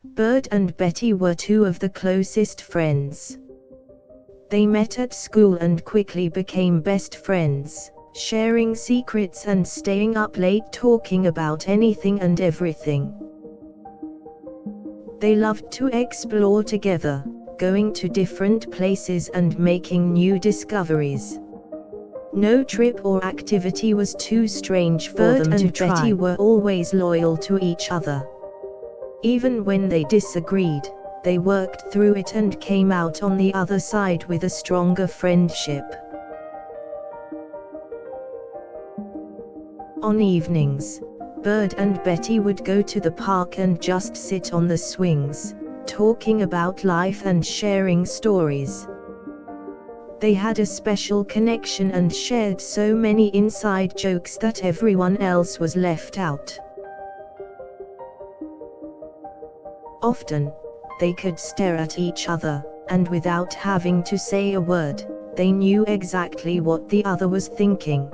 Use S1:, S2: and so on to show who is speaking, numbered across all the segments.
S1: Bird and Betty were two of the closest friends. They met at school and quickly became best friends, sharing secrets and staying up late talking about anything and everything. They loved to explore together, going to different places and making new discoveries. No trip or activity was too strange for them to try. Bird and Betty were always loyal to each other. Even when they disagreed, they worked through it and came out on the other side with a stronger friendship. On evenings, Bird and Betty would go to the park and just sit on the swings, talking about life and sharing stories. They had a special connection and shared so many inside jokes that everyone else was left out. Often, they could stare at each other, and without having to say a word, they knew exactly what the other was thinking.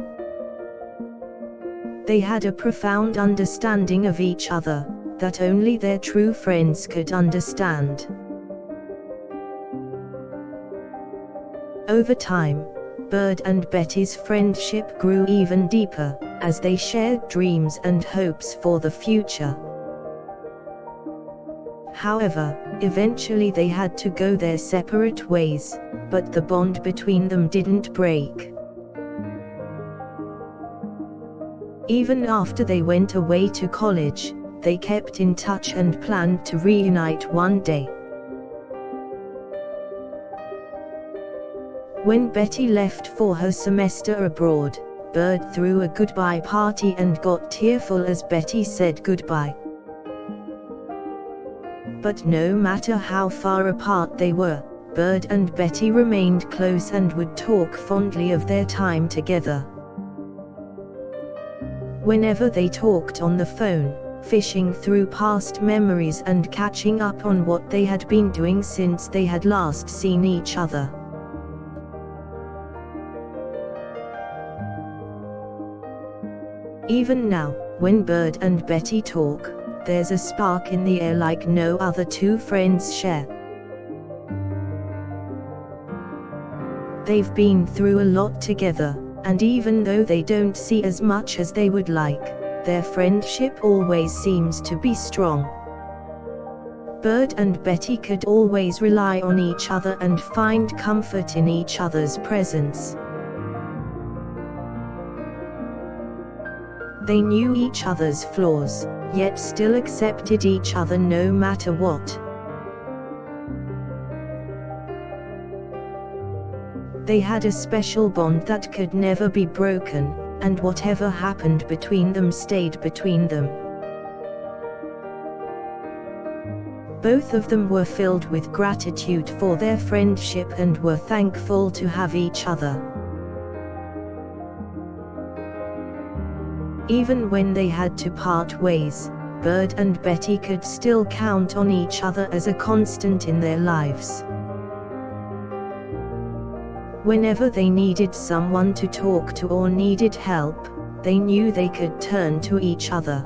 S1: They had a profound understanding of each other, that only their true friends could understand. Over time, Bird and Betty's friendship grew even deeper, as they shared dreams and hopes for the future. However, eventually they had to go their separate ways, but the bond between them didn't break. Even after they went away to college, they kept in touch and planned to reunite one day. When Betty left for her semester abroad, Bird threw a goodbye party and got tearful as Betty said goodbye. But no matter how far apart they were, Bird and Betty remained close and would talk fondly of their time together. Whenever they talked on the phone, fishing through past memories and catching up on what they had been doing since they had last seen each other. Even now, when Bird and Betty talk, there's a spark in the air like no other two friends share. They've been through a lot together, and even though they don't see as much as they would like, their friendship always seems to be strong. Bird and Betty could always rely on each other and find comfort in each other's presence. They knew each other's flaws, yet still accepted each other no matter what. They had a special bond that could never be broken, and whatever happened between them stayed between them. Both of them were filled with gratitude for their friendship and were thankful to have each other. Even when they had to part ways, Bird and Betty could still count on each other as a constant in their lives. Whenever they needed someone to talk to or needed help, they knew they could turn to each other.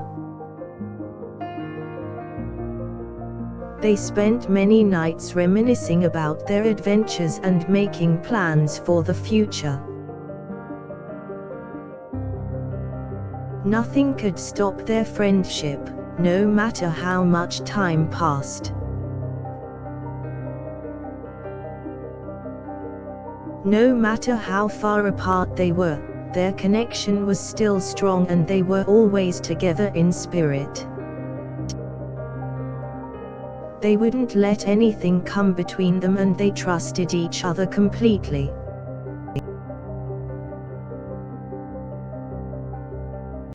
S1: They spent many nights reminiscing about their adventures and making plans for the future. Nothing could stop their friendship, no matter how much time passed. No matter how far apart they were, their connection was still strong and they were always together in spirit. They wouldn't let anything come between them and they trusted each other completely.